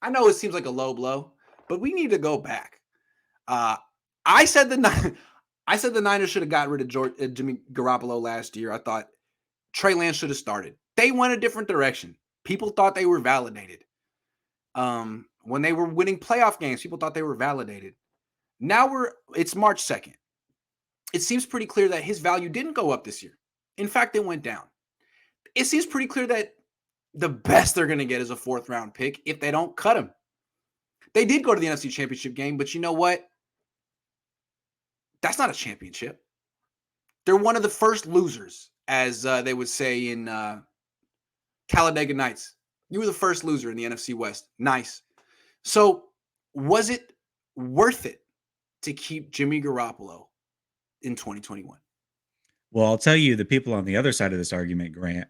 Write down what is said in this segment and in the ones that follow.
I know it seems like a low blow, but we need to go back. I said the Niners should have got rid of Jimmy Garoppolo last year. I thought Trey Lance should have started. They went a different direction. People thought they were validated. When they were winning playoff games, people thought they were validated. Now it's March 2nd. It seems pretty clear that his value didn't go up this year. In fact, it went down. It seems pretty clear that the best they're going to get is a 4th round pick if they don't cut him. They did go to the NFC Championship game, but you know what? That's not a championship. They're one of the first losers, as they would say in Talladega Nights. You were the first loser in the NFC West. Nice. So was it worth it to keep Jimmy Garoppolo in 2021? Well, I'll tell you, the people on the other side of this argument, Grant,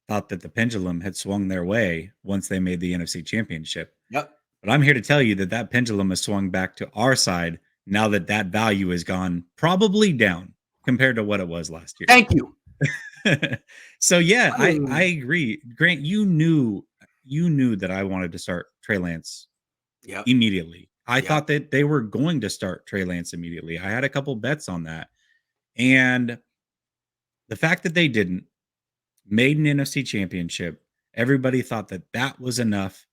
thought that the pendulum had swung their way once they made the NFC Championship. Yep. But I'm here to tell you that pendulum has swung back to our side now that value has gone probably down compared to what it was last year. Thank you. So yeah, I agree. Grant, you knew that I wanted to start Trey Lance immediately. I thought that they were going to start Trey Lance immediately. I had a couple bets on that. And the fact that they didn't, made an NFC Championship, everybody thought that was enough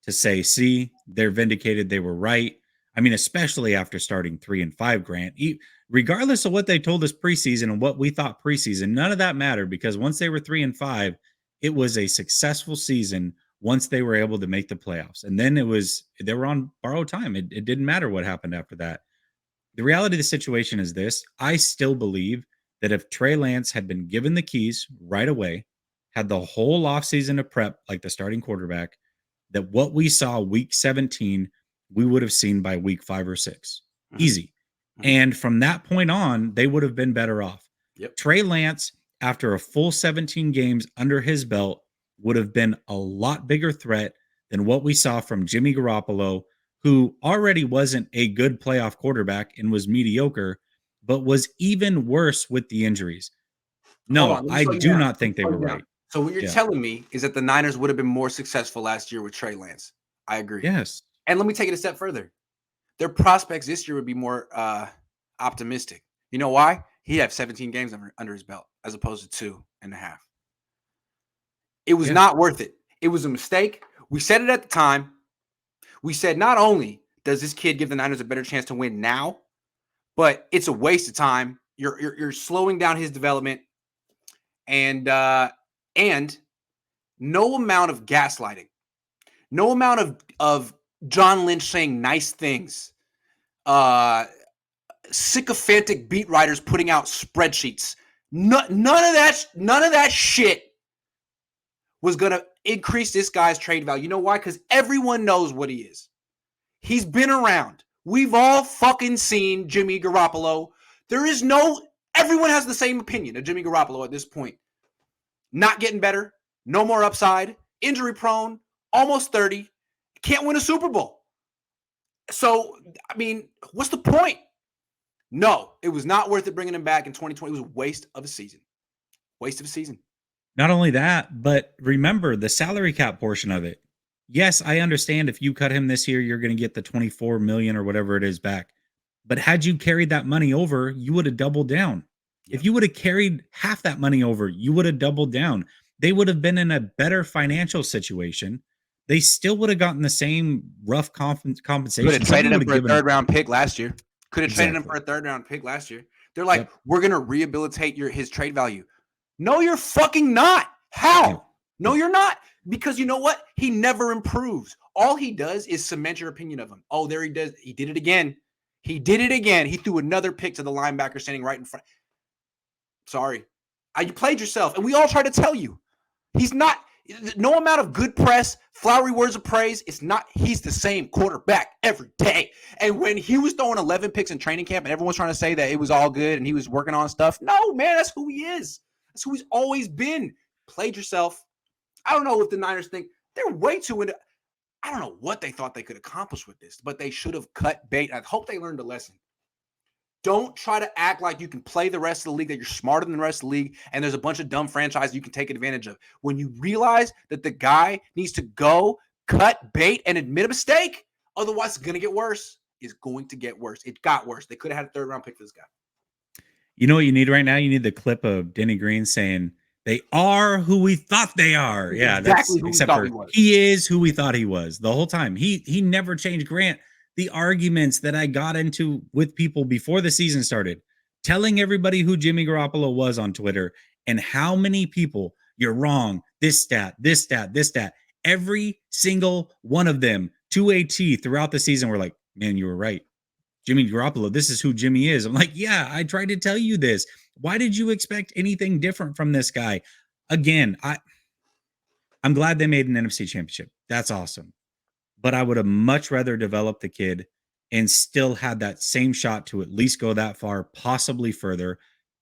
to say, see, they're vindicated, they were right. I mean, especially after starting 3-5, Grant. Regardless of what they told us preseason and what we thought preseason, none of that mattered, because once they were 3-5, it was a successful season once they were able to make the playoffs. And then they were on borrowed time. It didn't matter what happened after that. The reality of the situation is this. I still believe that if Trey Lance had been given the keys right away, had the whole offseason to prep like the starting quarterback, that what we saw week 17, we would have seen by week 5 or 6. Easy. And from that point on, they would have been better off. Yep. Trey Lance, after a full 17 games under his belt, would have been a lot bigger threat than what we saw from Jimmy Garoppolo, who already wasn't a good playoff quarterback and was mediocre, but was even worse with the injuries. No, I do not think they were right. So what you're telling me is that the Niners would have been more successful last year with Trey Lance. I agree. Yes. And let me take it a step further. Their prospects this year would be more optimistic. You know why? He'd have 17 games under his belt as opposed to 2.5. It was not worth it. It was a mistake. We said it at the time. We said not only does this kid give the Niners a better chance to win now, but it's a waste of time. You're slowing down his development, and no amount of gaslighting, no amount of John Lynch saying nice things, sycophantic beat writers putting out spreadsheets. None of that shit was gonna increase this guy's trade value. You know why? Because everyone knows what he is. He's been around. We've all fucking seen Jimmy Garoppolo. Everyone has the same opinion of Jimmy Garoppolo at this point. Not getting better, no more upside, injury prone, almost 30, can't win a Super Bowl. So, I mean, what's the point? No, it was not worth it bringing him back in 2020. It was a waste of a season. Waste of a season. Not only that, but remember the salary cap portion of it. Yes, I understand if you cut him this year, you're going to get the $24 million or whatever it is back. But had you carried that money over, you would have doubled down. Yep. If you would have carried half that money over, you would have doubled down. They would have been in a better financial situation. They still would have gotten the same rough compensation. Could have traded him for a third-round pick last year. Traded him for a third-round pick last year. They're like, we're going to rehabilitate his trade value. No, you're fucking not. How? Yep. No, you're not. Because you know what? He never improves. All he does is cement your opinion of him. Oh, there he does. He did it again. He threw another pick to the linebacker standing right in front. Sorry. You played yourself. And we all try to tell you. He's not. No amount of good press, flowery words of praise. He's the same quarterback every day. And when he was throwing 11 picks in training camp and everyone's trying to say that it was all good and he was working on stuff. No, man, that's who he is. That's who he's always been. Played yourself. I don't know if the Niners think they're way too into. I don't know what they thought they could accomplish with this, but they should have cut bait. I hope they learned a lesson. Don't try to act like you can play the rest of the league, that you're smarter than the rest of the league, and there's a bunch of dumb franchises you can take advantage of. When you realize that the guy needs to go cut bait and admit a mistake. Otherwise, it's going to get worse. It's going to get worse. It got worse. They could have had a 3rd-round pick for this guy. You know what you need right now? You need the clip of Denny Green saying, they are who we thought they are. Yeah, exactly that's except for he is who we thought he was the whole time. He never changed. Grant, the arguments that I got into with people before the season started, telling everybody who Jimmy Garoppolo was on Twitter and how many people, you're wrong, this stat, this stat, this stat. Every single one of them to a T throughout the season were like, man, you were right. Jimmy Garoppolo, this is who Jimmy is. I'm like, yeah, I tried to tell you this. Why did you expect anything different from this guy? Again, I'm glad they made an NFC championship. That's awesome. But I would have much rather developed the kid and still had that same shot to at least go that far, possibly further.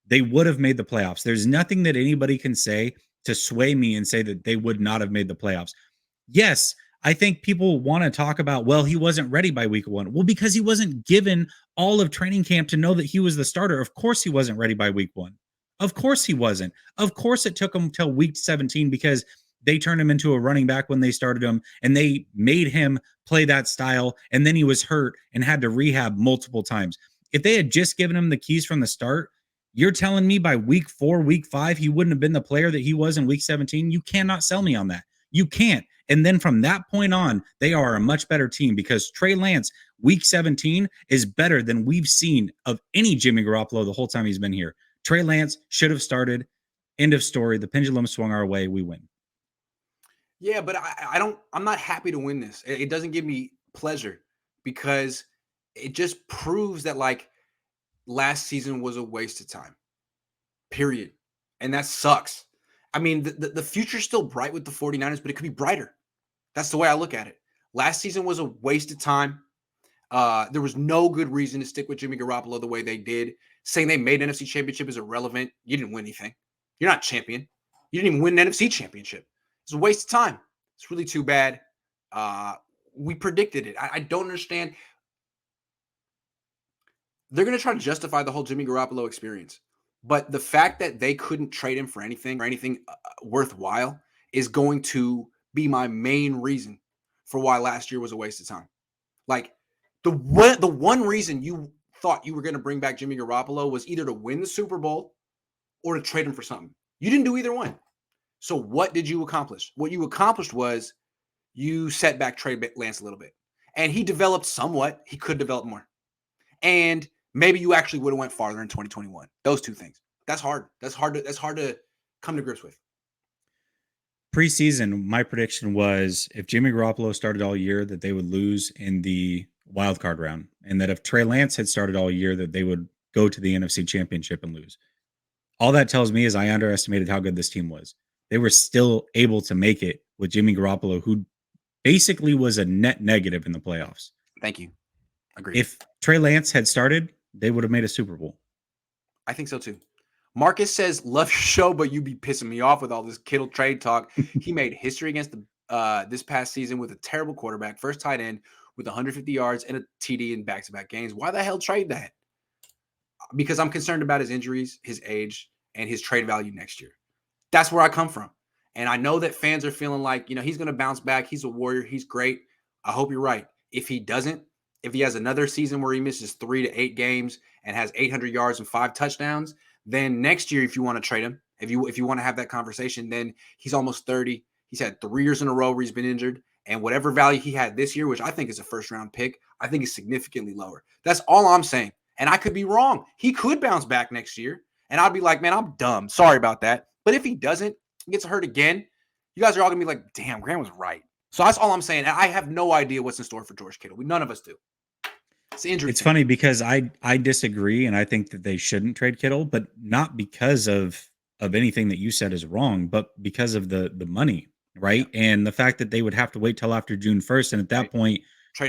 They would have made the playoffs. There's nothing that anybody can say to sway me and say that they would not have made the playoffs. Yes, I think people want to talk about, well, he wasn't ready by week 1. Well, because he wasn't given all of training camp to know that he was the starter. Of course he wasn't ready by week 1. Of course he wasn't. Of course it took him till week 17 because they turned him into a running back when they started him and they made him play that style. And then he was hurt and had to rehab multiple times. If they had just given him the keys from the start, you're telling me by week 4, week 5, he wouldn't have been the player that he was in week 17. You cannot sell me on that. You can't. And then from that point on, they are a much better team because Trey Lance, week 17, is better than we've seen of any Jimmy Garoppolo the whole time he's been here. Trey Lance should have started. End of story. The pendulum swung our way. We win. Yeah, but I'm not happy to win this. It doesn't give me pleasure because it just proves that like last season was a waste of time. Period. And that sucks. I mean, the future's still bright with the 49ers, but it could be brighter. That's the way I look at it. Last season was a waste of time. There was no good reason to stick with Jimmy Garoppolo the way they did. Saying they made NFC championship is irrelevant. You didn't win anything. You're not champion. You didn't even win an NFC championship. It's a waste of time. It's really too bad. We predicted it. I don't understand. They're going to try to justify the whole Jimmy Garoppolo experience. But the fact that they couldn't trade him for anything worthwhile is going to be my main reason for why last year was a waste of time. Like the one reason you thought you were going to bring back Jimmy Garoppolo was either to win the Super Bowl or to trade him for something. You didn't do either one. So what did you accomplish? What you accomplished was you set back Trey Lance a little bit. And he developed somewhat. He could develop more. And maybe you actually would have went farther in 2021. Those two things. That's hard. That's hard to come to grips with. Preseason, my prediction was if Jimmy Garoppolo started all year, that they would lose in the wild card round, and that if Trey Lance had started all year, that they would go to the NFC Championship and lose. All that tells me is I underestimated how good this team was. They were still able to make it with Jimmy Garoppolo, who basically was a net negative in the playoffs. Thank you. Agreed. If Trey Lance had started, they would have made a Super Bowl. I think so too. Marcus says, love your show, but you be pissing me off with all this Kittle trade talk. He made history against the this past season with a terrible quarterback, first tight end with 150 yards and a TD in back-to-back games. Why the hell trade that? Because I'm concerned about his injuries, his age, and his trade value next year. That's where I come from. And I know that fans are feeling like, he's going to bounce back. He's a warrior. He's great. I hope you're right. If he doesn't, if he has another season where he misses 3 to 8 games and has 800 yards and 5 touchdowns, then next year, if you want to trade him, if you want to have that conversation, then he's almost 30. He's had 3 years in a row where he's been injured. And whatever value he had this year, which I think is a first-round pick, I think is significantly lower. That's all I'm saying. And I could be wrong. He could bounce back next year. And I'd be like, man, I'm dumb. Sorry about that. But if he doesn't, gets hurt again, you guys are all going to be like, damn, Graham was right. So that's all I'm saying. And I have no idea what's in store for George Kittle. None of us do. It's injury. It's funny because I disagree, and I think that they shouldn't trade Kittle, but not because of anything that you said is wrong, but because of the money, right? Yeah. And the fact that they would have to wait till after June 1st, and at that point,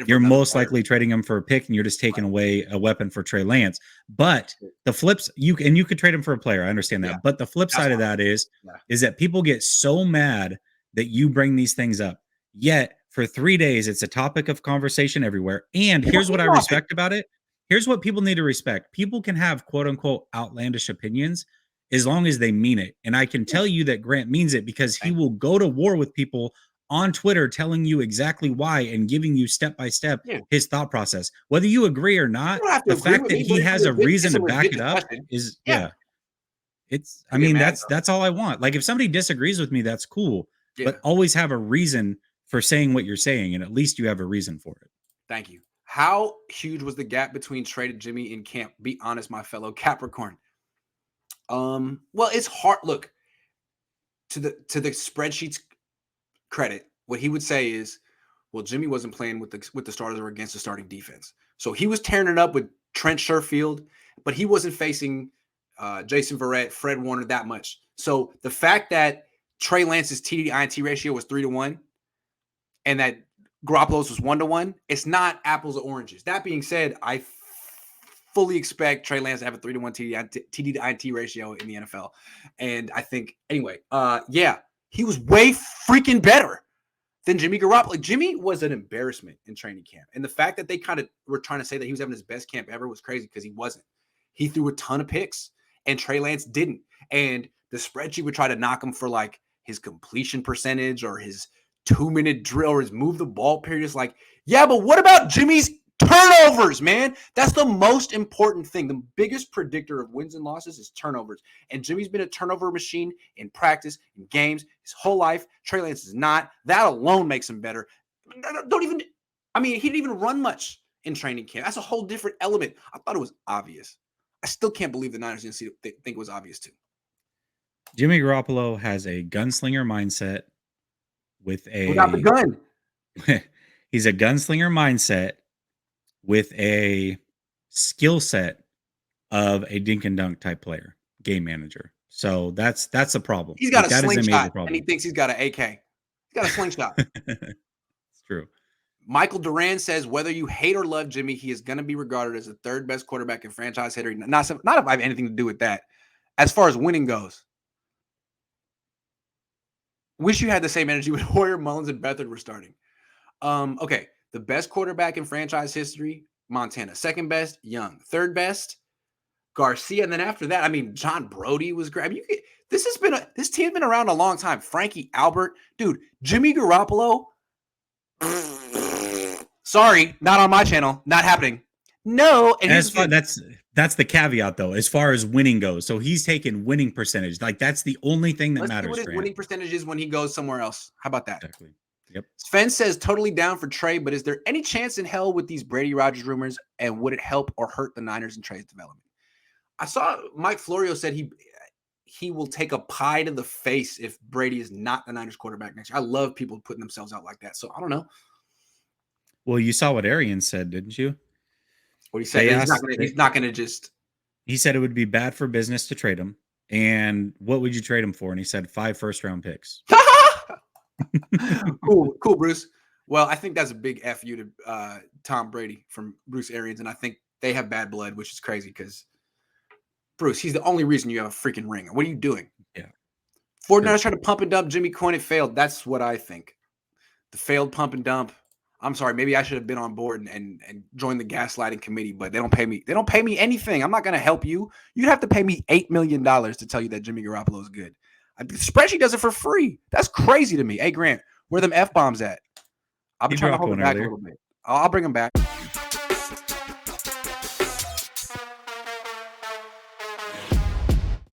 you're most likely trading him for a pick, and you're just taking away a weapon for Trey Lance. But the flips, you could trade him for a player. I understand that. Yeah. But the flip side of that is that people get so mad that you bring these things up. Yet for 3 days, it's a topic of conversation everywhere. And here's what I respect about it. Here's what people need to respect. People can have quote unquote outlandish opinions as long as they mean it. And I can tell you that Grant means it because he will go to war with people on Twitter telling you exactly why and giving you step by step his thought process. Whether you agree or not, the fact that he has a reason to back it up is it's I mean that's all I want. Like if somebody disagrees with me, that's cool. But always have a reason for saying what you're saying, and at least you have a reason for it. Thank you. How huge was the gap between traded Jimmy in camp? Be honest, my fellow Capricorn. Well, it's hard. Look, to the spreadsheet's credit, what he would say is, well, Jimmy wasn't playing with the starters or against the starting defense. So he was tearing it up with Trent Sherfield, but he wasn't facing Jason Verrett, Fred Warner that much. So the fact that Trey Lance's TD-INT ratio was 3-1 and that Garoppolo's was 1-1, it's not apples or oranges. That being said, I fully expect Trey Lance to have a 3-1 TD-INT ratio in the NFL. And I think, anyway, he was way freaking better than Jimmy Garoppolo. Like, Jimmy was an embarrassment in training camp. And the fact that they kind of were trying to say that he was having his best camp ever was crazy because he wasn't. He threw a ton of picks and Trey Lance didn't. And the spreadsheet would try to knock him for like his completion percentage or his 2-minute drill or his move the ball period. It's like, yeah, but what about Jimmy's turnovers, man? That's the most important thing. The biggest predictor of wins and losses is turnovers. And Jimmy's been a turnover machine in practice, in games, his whole life. Trey Lance is not. That alone makes him better. He didn't even run much in training camp. That's a whole different element. I thought it was obvious. I still can't believe the Niners didn't think it was obvious too. Jimmy Garoppolo has a gunslinger mindset without the gun. He's a gunslinger mindset with a skill set of a dink and dunk type player, game manager. So that's a problem. He's got a slingshot, and he thinks he's got an AK. He's got a slingshot. It's true. Michael Duran says, whether you hate or love Jimmy, he is going to be regarded as the third best quarterback in franchise history. Not if I have anything to do with that. As far as winning goes, wish you had the same energy when Hoyer, Mullins, and Beathard were starting. Okay, the best quarterback in franchise history, Montana. Second best, Young. Third best, Garcia. And then after that, John Brody was great. This team's been around a long time. Frankie Albert, dude, Jimmy Garoppolo. Sorry, not on my channel. Not happening. No. And that's the caveat, though, as far as winning goes. So he's taken winning percentage. Like, that's the only thing that matters. Let's see what his winning percentage is when he goes somewhere else. How about that? Exactly. Yep. Sven says, totally down for Trey, but is there any chance in hell with these Brady Rodgers rumors, and would it help or hurt the Niners and Trey's development? I saw Mike Florio said he will take a pie to the face if Brady is not the Niners quarterback next year. I love people putting themselves out like that. So I don't know. Well, you saw what Arians said, didn't you? What he said, he's not going to just. He said it would be bad for business to trade him. And what would you trade him for? And he said 5 first-round picks. Cool, Bruce. Well, I think that's a big F you to Tom Brady from Bruce Arians. And I think they have bad blood, which is crazy because, Bruce, he's the only reason you have a freaking ring. What are you doing? Yeah. 49ers trying to pump and dump Jimmy Coyne. It failed. That's what I think. The failed pump and dump. I'm sorry. Maybe I should have been on board and joined the gaslighting committee, but they don't pay me. They don't pay me anything. I'm not going to help you. You'd have to pay me $8 million to tell you that Jimmy Garoppolo is good. The spreadsheet does it for free. That's crazy to me. Hey, Grant, where them F-bombs at? I'll be trying to hold them back a little bit. I'll bring them back.